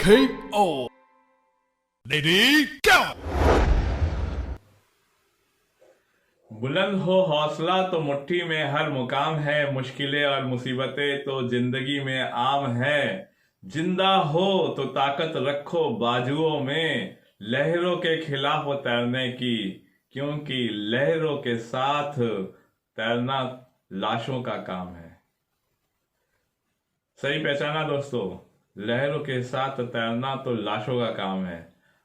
KO. Lady, go! बुलंद हो हौसला तो मुट्ठी में हर मुकाम है, मुश्किलें और मुसीबतें तो जिंदगी में आम है। जिंदा हो तो ताकत रखो बाजुओं में, लहरों के खिलाफ तैरने की, क्योंकि लहरों के साथ तैरना लाशों का काम है। सही पहचाना दोस्तों, लहरों के साथ तैरना तो लाशों का काम है।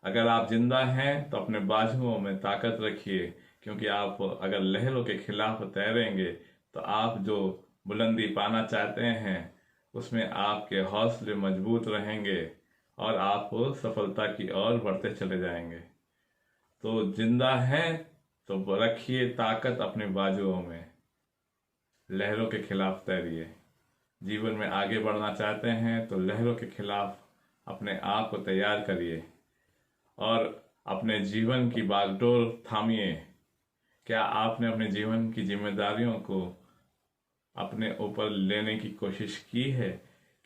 अगर आप जिंदा हैं तो अपने बाजुओं में ताकत रखिए, क्योंकि आप अगर लहरों के खिलाफ तैरेंगे तो आप जो बुलंदी पाना चाहते हैं उसमें आपके हौसले मजबूत रहेंगे और आप सफलता की ओर बढ़ते चले जाएंगे। तो जिंदा हैं तो रखिए ताकत अपने बाजुओं में, लहरों के खिलाफ तैरिए। जीवन में आगे बढ़ना चाहते हैं तो लहरों के खिलाफ अपने आप को तैयार करिए और अपने जीवन की बागडोर थामिए। क्या आपने अपने जीवन की जिम्मेदारियों को अपने ऊपर लेने की कोशिश की है?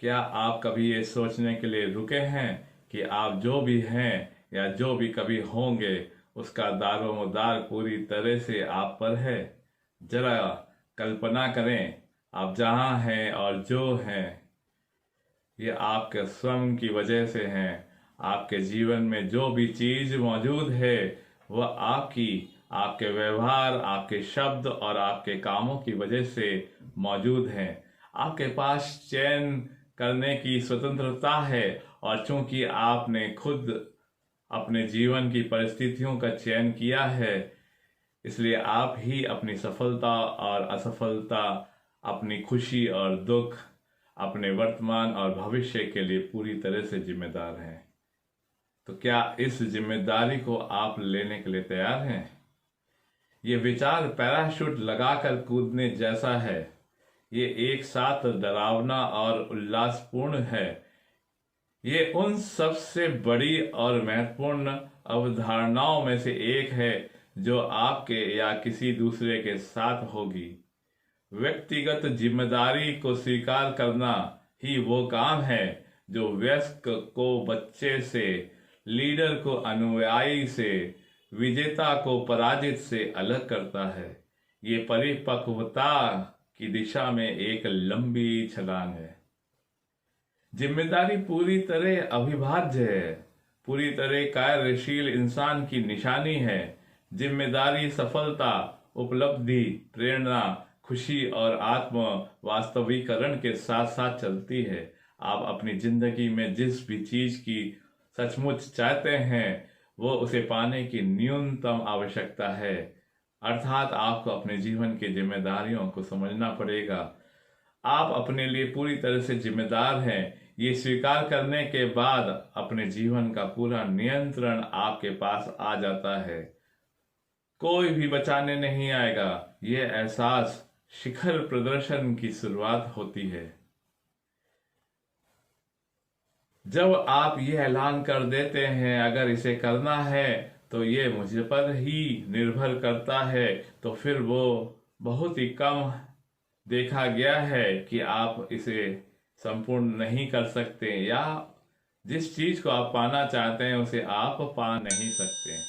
क्या आप कभी ये सोचने के लिए रुके हैं कि आप जो भी हैं या जो भी कभी होंगे उसका दारोमदार पूरी तरह से आप पर है? जरा कल्पना करें, आप जहां हैं और जो हैं ये आपके स्वयं की वजह से हैं। आपके जीवन में जो भी चीज मौजूद है वह आपके व्यवहार, आपके शब्द और आपके कामों की वजह से मौजूद हैं। आपके पास चयन करने की स्वतंत्रता है और चूंकि आपने खुद अपने जीवन की परिस्थितियों का चयन किया है, इसलिए आप ही अपनी सफलता और असफलता, अपनी खुशी और दुख, अपने वर्तमान और भविष्य के लिए पूरी तरह से जिम्मेदार हैं। तो क्या इस जिम्मेदारी को आप लेने के लिए तैयार हैं? ये विचार पैराशूट लगाकर कूदने जैसा है। ये एक साथ डरावना और उल्लासपूर्ण है। ये उन सबसे बड़ी और महत्वपूर्ण अवधारणाओं में से एक है जो आपके या किसी दूसरे के साथ होगी। व्यक्तिगत जिम्मेदारी को स्वीकार करना ही वो काम है जो वयस्क को बच्चे से, लीडर को अनुयायी से, विजेता को पराजित से अलग करता है। ये परिपक्वता की दिशा में एक लंबी छलांग है। जिम्मेदारी पूरी तरह अविभाज्य है, पूरी तरह कार्यशील इंसान की निशानी है। जिम्मेदारी सफलता, उपलब्धि, प्रेरणा, खुशी और आत्म वास्तविकरण के साथ साथ चलती है। आप अपनी जिंदगी में जिस भी चीज की सचमुच चाहते हैं वो उसे पाने की न्यूनतम आवश्यकता है, अर्थात आपको अपने जीवन की जिम्मेदारियों को समझना पड़ेगा। आप अपने लिए पूरी तरह से जिम्मेदार हैं। ये स्वीकार करने के बाद अपने जीवन का पूरा नियंत्रण आपके पास आ जाता है। कोई भी बचाने नहीं आएगा। ये एहसास शिखर प्रदर्शन की शुरुआत होती है। जब आप ये ऐलान कर देते हैं अगर इसे करना है तो ये मुझ पर ही निर्भर करता है, तो फिर वो बहुत ही कम देखा गया है कि आप इसे संपूर्ण नहीं कर सकते या जिस चीज को आप पाना चाहते हैं उसे आप पा नहीं सकते।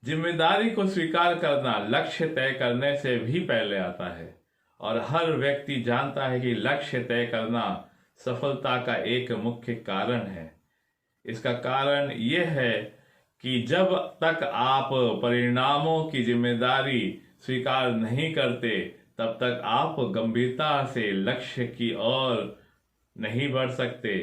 जिम्मेदारी को स्वीकार करना लक्ष्य तय करने से भी पहले आता है और हर व्यक्ति जानता है कि लक्ष्य तय करना सफलता का एक मुख्य कारण है। इसका कारण यह है कि जब तक आप परिणामों की जिम्मेदारी स्वीकार नहीं करते तब तक आप गंभीरता से लक्ष्य की ओर नहीं बढ़ सकते।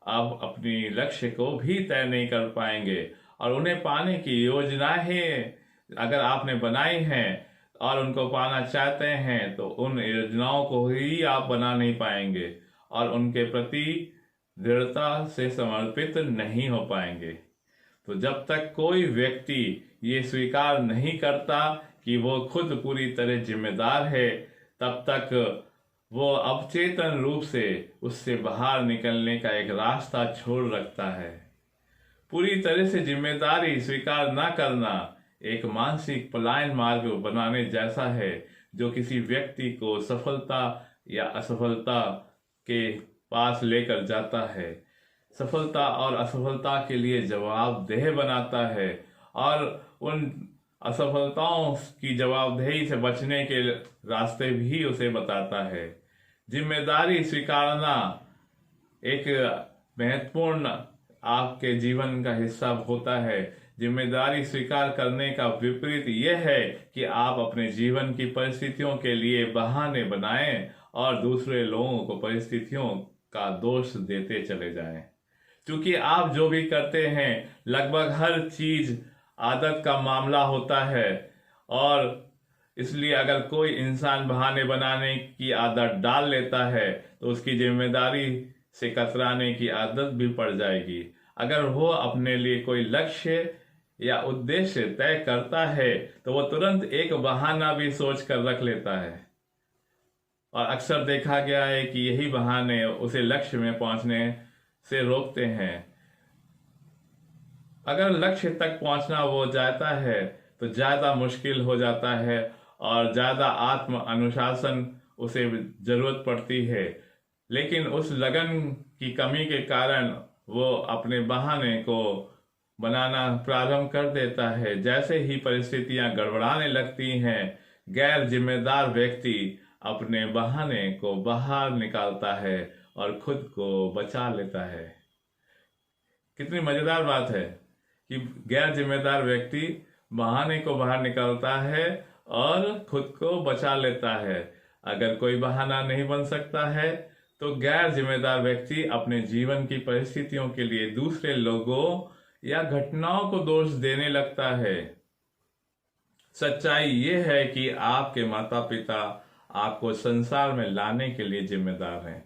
आप अपनी लक्ष्य को भी तय नहीं कर पाएंगे और उन्हें पाने की योजनाएं अगर आपने बनाई हैं और उनको पाना चाहते हैं तो उन योजनाओं को ही आप बना नहीं पाएंगे और उनके प्रति दृढ़ता से समर्पित नहीं हो पाएंगे। तो जब तक कोई व्यक्ति ये स्वीकार नहीं करता कि वो खुद पूरी तरह जिम्मेदार है, तब तक वो अवचेतन रूप से उससे बाहर निकलने का एक रास्ता छोड़ रखता है। पूरी तरह से जिम्मेदारी स्वीकार न करना एक मानसिक पलायन मार्ग बनाने जैसा है जो किसी व्यक्ति को सफलता या असफलता के पास लेकर जाता है। सफलता और असफलता के लिए जवाबदेह बनाता है और उन असफलताओं की जवाबदेही से बचने के रास्ते भी उसे बताता है। जिम्मेदारी स्वीकारना एक महत्वपूर्ण आपके जीवन का हिस्सा होता है। जिम्मेदारी स्वीकार करने का विपरीत यह है कि आप अपने जीवन की परिस्थितियों के लिए बहाने बनाएं और दूसरे लोगों को परिस्थितियों का दोष देते चले जाएं। क्योंकि आप जो भी करते हैं लगभग हर चीज आदत का मामला होता है, और इसलिए अगर कोई इंसान बहाने बनाने की आदत डाल लेता है तो उसकी जिम्मेदारी से कतराने की आदत भी पड़ जाएगी। अगर वो अपने लिए कोई लक्ष्य या उद्देश्य तय करता है तो वो तुरंत एक बहाना भी सोच कर रख लेता है, और अक्सर देखा गया है कि यही बहाने उसे लक्ष्य में पहुंचने से रोकते हैं। अगर लक्ष्य तक पहुंचना वो चाहता है तो ज्यादा मुश्किल हो जाता है और ज्यादा आत्म अनुशासन उसे जरूरत पड़ती है, लेकिन उस लगन की कमी के कारण वो अपने बहाने को बनाना प्रारंभ कर देता है। जैसे ही परिस्थितियां गड़बड़ाने लगती हैं, गैर जिम्मेदार व्यक्ति अपने बहाने को बाहर निकालता है और खुद को बचा लेता है। कितनी मजेदार बात है कि गैर जिम्मेदार व्यक्ति बहाने को बाहर निकालता है और खुद को बचा लेता है। अगर कोई बहाना नहीं बन सकता है तो गैर जिम्मेदार व्यक्ति अपने जीवन की परिस्थितियों के लिए दूसरे लोगों या घटनाओं को दोष देने लगता है। सच्चाई ये है कि आपके माता पिता आपको संसार में लाने के लिए जिम्मेदार हैं।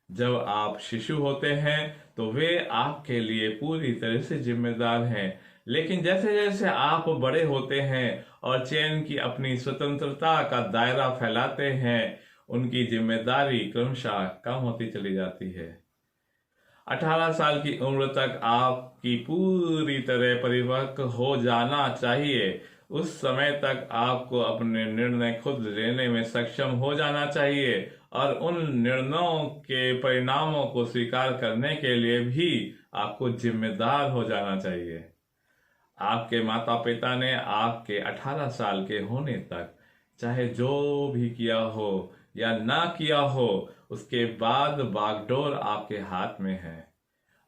जब आप शिशु होते हैं तो वे आपके लिए पूरी तरह से जिम्मेदार हैं, लेकिन जैसे जैसे आप बड़े होते हैं और चयन की अपनी स्वतंत्रता का दायरा फैलाते हैं, उनकी जिम्मेदारी क्रमशः कम होती चली जाती है। 18 साल की उम्र तक आपकी पूरी तरह परिपक्व हो जाना चाहिए। उस समय तक आपको अपने निर्णय खुद लेने में सक्षम हो जाना चाहिए और उन निर्णयों के परिणामों को स्वीकार करने के लिए भी आपको जिम्मेदार हो जाना चाहिए। आपके माता पिता ने आपके 18 साल के होने तक चाहे जो भी किया हो या ना किया हो, उसके बाद बागडोर आपके हाथ में है।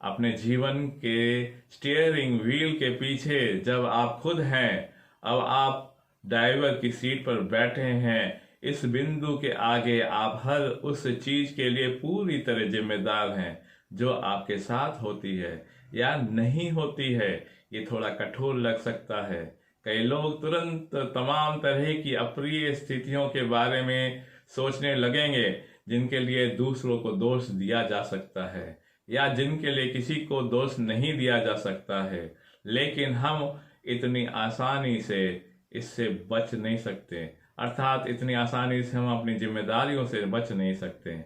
अपने जीवन के स्टीयरिंग व्हील के पीछे जब आप खुद हैं, अब आप ड्राइवर की सीट पर बैठे हैं। इस बिंदु के आगे आप हर उस चीज के लिए पूरी तरह जिम्मेदार हैं जो आपके साथ होती है या नहीं होती है। ये थोड़ा कठोर लग सकता है। कई लोग तुरंत तमाम तरह की अप्रिय स्थितियों के बारे में सोचने लगेंगे जिनके लिए दूसरों को दोष दिया जा सकता है या जिनके लिए किसी को दोष नहीं दिया जा सकता है, लेकिन हम इतनी आसानी से इससे बच नहीं सकते। अर्थात इतनी आसानी से हम अपनी जिम्मेदारियों से बच नहीं सकते।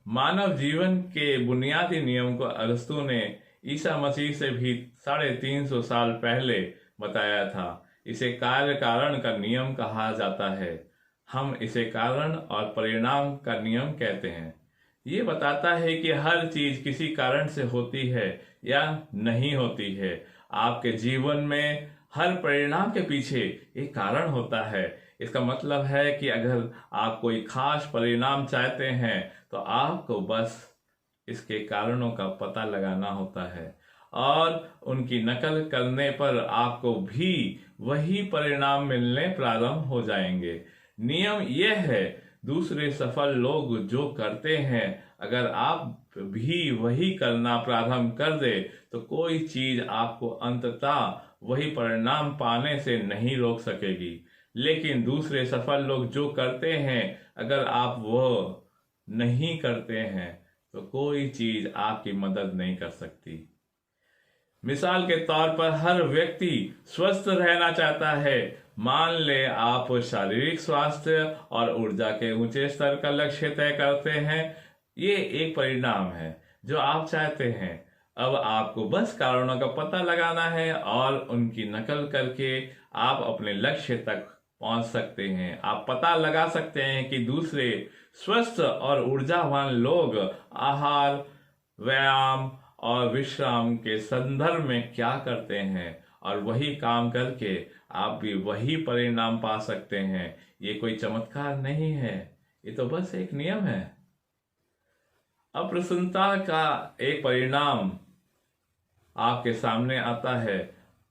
मानव जीवन के बुनियादी नियम को अरस्तु ने ईसा मसीह से भी 350 साल पहले बताया था। इसे कार्य कारण का नियम कहा जाता है। हम इसे कारण और परिणाम का नियम कहते हैं। ये बताता है कि हर चीज किसी कारण से होती है या नहीं होती है। आपके जीवन में हर परिणाम के पीछे एक कारण होता है। इसका मतलब है कि अगर आप कोई खास परिणाम चाहते हैं तो आपको बस इसके कारणों का पता लगाना होता है और उनकी नकल करने पर आपको भी वही परिणाम मिलने प्रारंभ हो जाएंगे। नियम यह है, दूसरे सफल लोग जो करते हैं अगर आप भी वही करना प्रारंभ कर दे तो कोई चीज आपको अंततः वही परिणाम पाने से नहीं रोक सकेगी। लेकिन दूसरे सफल लोग जो करते हैं अगर आप वो नहीं करते हैं तो कोई चीज आपकी मदद नहीं कर सकती। मिसाल के तौर पर हर व्यक्ति स्वस्थ रहना चाहता है। मान ले आप शारीरिक स्वास्थ्य और ऊर्जा के ऊंचे स्तर का लक्ष्य तय करते हैं। ये एक परिणाम है जो आप चाहते हैं। अब आपको बस कारणों का पता लगाना है और उनकी नकल करके आप अपने लक्ष्य तक पहुंच सकते हैं। आप पता लगा सकते हैं कि दूसरे स्वस्थ और ऊर्जावान लोग आहार, व्यायाम और विश्राम के संदर्भ में क्या करते हैं, और वही काम करके आप भी वही परिणाम पा सकते हैं। ये कोई चमत्कार नहीं है, ये तो बस एक नियम है। अप्रसन्नता का एक परिणाम आपके सामने आता है,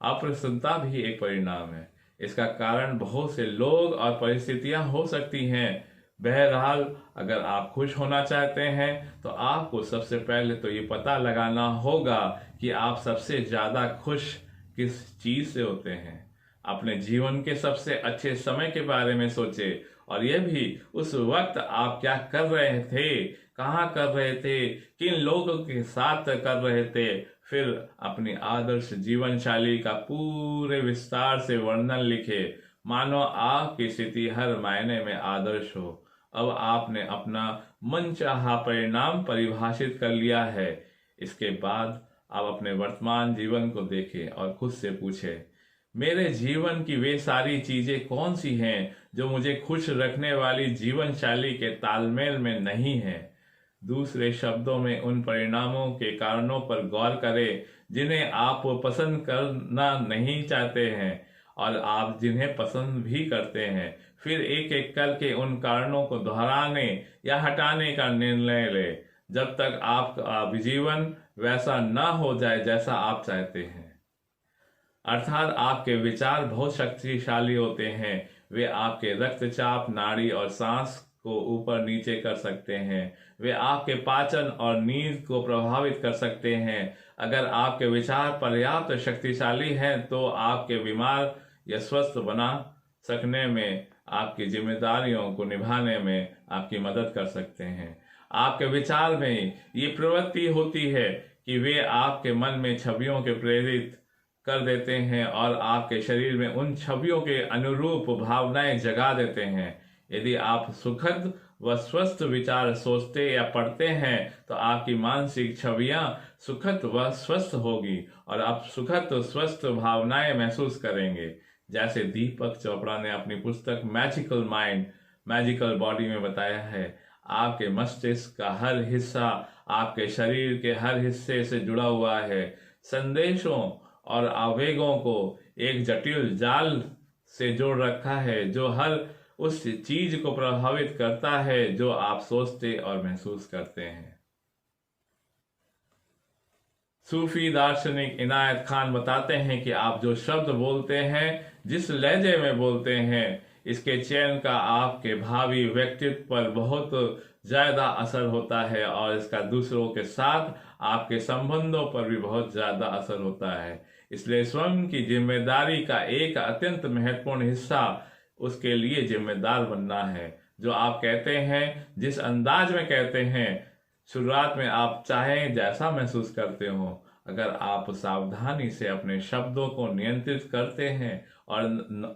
अप्रसन्नता भी एक परिणाम है। इसका कारण बहुत से लोग और परिस्थितियां हो सकती हैं। बहरहाल, अगर आप खुश होना चाहते हैं तो आपको सबसे पहले तो ये पता लगाना होगा कि आप सबसे ज्यादा खुश किस चीज से होते हैं। अपने जीवन के सबसे अच्छे समय के बारे में सोचे, और यह भी उस वक्त आप क्या कर रहे थे, कहाँ कर रहे थे, किन लोगों के साथ कर रहे थे। फिर अपनी आदर्श जीवन शैली का पूरे विस्तार से वर्णन लिखे, मानो आपकी स्थिति हर मायने में आदर्श हो। अब आपने अपना मनचाहा परिणाम परिभाषित कर लिया है। इसके बाद आप अपने वर्तमान जीवन को देखें और खुद से पूछें, मेरे जीवन की वे सारी चीजें कौन सी हैं जो मुझे खुश रखने वाली जीवन शैली के तालमेल में नहीं है। दूसरे शब्दों में, उन परिणामों के कारणों पर गौर करें जिन्हें आप पसंद करना नहीं चाहते हैं और आप जिन्हें पसंद भी करते हैं। फिर एक एक करके उन कारणों को दोहराने या हटाने का निर्णय लें, जब तक आपका जीवन वैसा न हो जाए जैसा आप चाहते हैं। अर्थात आपके विचार बहुत शक्तिशाली होते हैं। वे आपके रक्तचाप, नाड़ी और सांस को ऊपर नीचे कर सकते हैं। वे आपके पाचन और नींद को प्रभावित कर सकते हैं। अगर आपके विचार पर्याप्त शक्तिशाली हैं तो आपके बीमार या स्वस्थ बना सकने में, आपकी जिम्मेदारियों को निभाने में आपकी मदद कर सकते हैं। आपके विचार में ये प्रवृत्ति होती है कि वे आपके मन में छवियों के प्रेरित कर देते हैं और आपके शरीर में उन छवियों के अनुरूप भावनाएं जगा देते हैं। यदि आप सुखद व स्वस्थ विचार सोचते या पढ़ते हैं तो आपकी मानसिक छवियां सुखद व स्वस्थ होगी और आप सुखद स्वस्थ भावनाएं महसूस करेंगे। जैसे दीपक चोपड़ा ने अपनी पुस्तक मैजिकल माइंड मैजिकल बॉडी में बताया है, आपके मस्तिष्क का हर हिस्सा आपके शरीर के हर हिस्से से जुड़ा हुआ है। संदेशों और आवेगों को एक जटिल जाल से जोड़ रखा है जो हर उस चीज को प्रभावित करता है जो आप सोचते और महसूस करते हैं। सूफी दार्शनिक इनायत खान बताते हैं कि आप जो शब्द बोलते हैं, जिस लहजे में बोलते हैं, इसके चयन का आपके भावी व्यक्तित्व पर बहुत ज्यादा असर होता है और इसका दूसरों के साथ आपके संबंधों पर भी बहुत ज्यादा असर होता है। इसलिए स्वयं की जिम्मेदारी का एक अत्यंत महत्वपूर्ण हिस्सा उसके लिए जिम्मेदार बनना है। जो आप कहते हैं, जिस अंदाज में कहते हैं, शुरुआत में आप चाहें जैसा महसूस करते हो, अगर आप सावधानी से अपने शब्दों को नियंत्रित करते हैं और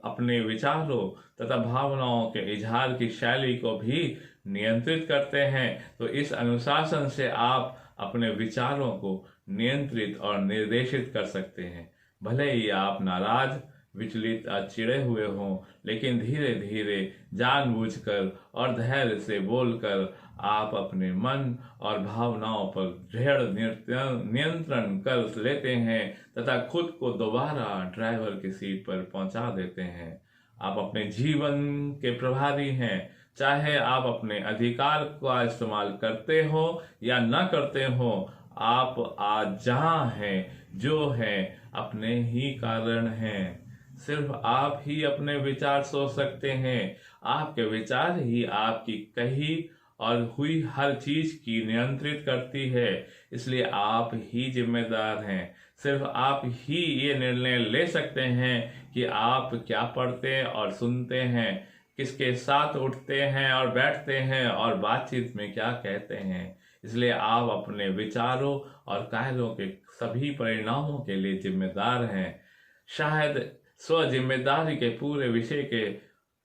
अपने विचारों तथा भावनाओं के इजहार की शैली को भी नियंत्रित करते हैं, तो इस अनुशासन से आप अपने विचारों को नियंत्रित और निर्देशित कर सकते हैं। भले ही आप नाराज, विचलित या चिढ़े हुए हों, लेकिन धीरे धीरे जानबूझकर और धैर्य से बोलकर आप अपने मन और भावनाओं पर दृढ़ नियंत्रण कर लेते हैं तथा खुद को दोबारा ड्राइवर की सीट पर पहुंचा देते हैं। आप अपने जीवन के प्रभारी हैं, चाहे आप अपने अधिकार का इस्तेमाल करते हो या न करते हो। आप आज जहां हैं, जो हैं, अपने ही कारण हैं। सिर्फ आप ही अपने विचार सोच सकते हैं। आपके विचार ही आपकी कही और हुई हर चीज की नियंत्रित करती है। इसलिए आप ही जिम्मेदार हैं। सिर्फ आप ही ये निर्णय ले सकते हैं कि आप क्या पढ़ते और सुनते हैं, किसके साथ उठते हैं और बैठते हैं और बातचीत में क्या कहते हैं। इसलिए आप अपने विचारों और कार्यों के सभी परिणामों के लिए जिम्मेदार हैं। शायद स्व जिम्मेदारी के पूरे विषय के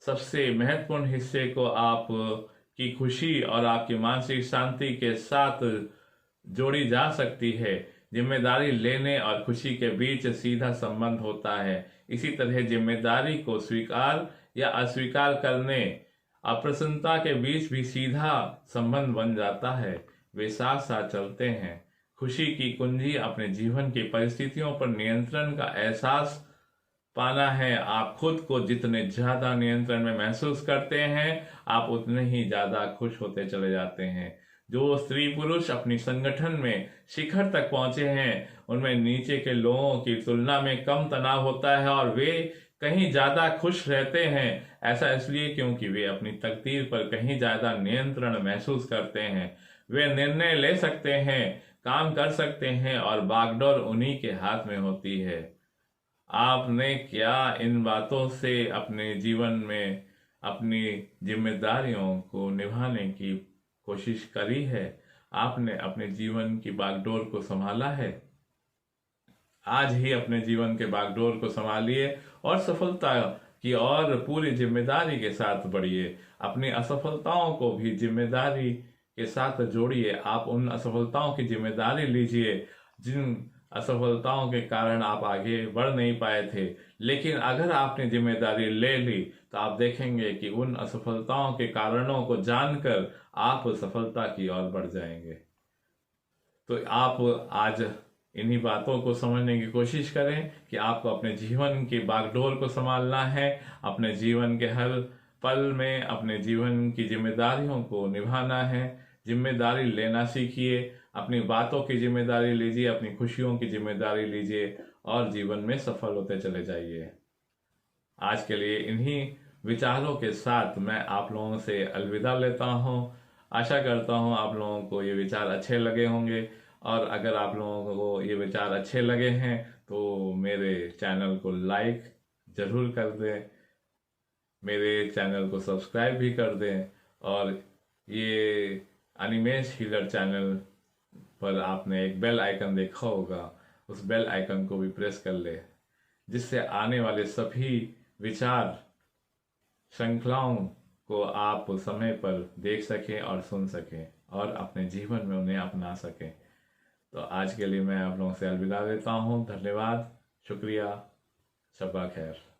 सबसे महत्वपूर्ण हिस्से को आप की खुशी और आपकी मानसिक शांति के साथ जोड़ी जा सकती है। जिम्मेदारी लेने और खुशी के बीच सीधा संबंध होता है। इसी तरह जिम्मेदारी को स्वीकार या अस्वीकार करने, अप्रसन्नता के बीच भी सीधा संबंध बन जाता है। वे साथ साथ चलते हैं। खुशी की कुंजी अपने जीवन की परिस्थितियों पर नियंत्रण का एहसास पाना है। आप खुद को जितने ज्यादा नियंत्रण में महसूस करते हैं, आप उतने ही ज्यादा खुश होते चले जाते हैं। जो स्त्री पुरुष अपनी संगठन में शिखर तक पहुंचे हैं, उनमें नीचे के लोगों की तुलना में कम तनाव होता है और वे कहीं ज्यादा खुश रहते हैं। ऐसा इसलिए क्योंकि वे अपनी तकदीर पर कहीं ज्यादा नियंत्रण महसूस करते हैं। वे निर्णय ले सकते हैं, काम कर सकते हैं और बागडोर उन्हीं के हाथ में होती है। आपने क्या इन बातों से अपने जीवन में अपनी जिम्मेदारियों को निभाने की कोशिश करी है? आपने अपने जीवन की बागडोर को संभाला है? आज ही अपने जीवन के बागडोर को संभालिए और सफलता की और पूरी जिम्मेदारी के साथ बढ़िए। अपनी असफलताओं को भी जिम्मेदारी के साथ जोड़िए। आप उन असफलताओं की जिम्मेदारी लीजिए जिन असफलताओं के कारण आप आगे बढ़ नहीं पाए थे। लेकिन अगर आपने जिम्मेदारी ले ली तो आप देखेंगे कि उन असफलताओं के कारणों को जानकर आप सफलता की ओर बढ़ जाएंगे। तो आप आज इन्हीं बातों को समझने की कोशिश करें कि आपको अपने जीवन की बागडोर को संभालना है। अपने जीवन के हर पल में अपने जीवन की जिम्मेदारियों को निभाना है। जिम्मेदारी लेना सीखिए। अपनी बातों की जिम्मेदारी लीजिए, अपनी खुशियों की जिम्मेदारी लीजिए और जीवन में सफल होते चले जाइए। आज के लिए इन्हीं विचारों के साथ मैं आप लोगों से अलविदा लेता हूं। आशा करता हूं आप लोगों को ये विचार अच्छे लगे होंगे और अगर आप लोगों को ये विचार अच्छे लगे हैं तो मेरे चैनल को लाइक जरूर कर दें, मेरे चैनल को सब्सक्राइब भी कर दें और ये अनिमेश हीलर चैनल पर आपने एक बेल आइकन देखा होगा, उस बेल आइकन को भी प्रेस कर ले, जिससे आने वाले सभी विचार श्रृंखलाओं को आप समय पर देख सकें और सुन सकें और अपने जीवन में उन्हें अपना सकें। तो आज के लिए मैं आप लोगों से अलविदा लेता हूँ। धन्यवाद, शुक्रिया, शब्बा खैर।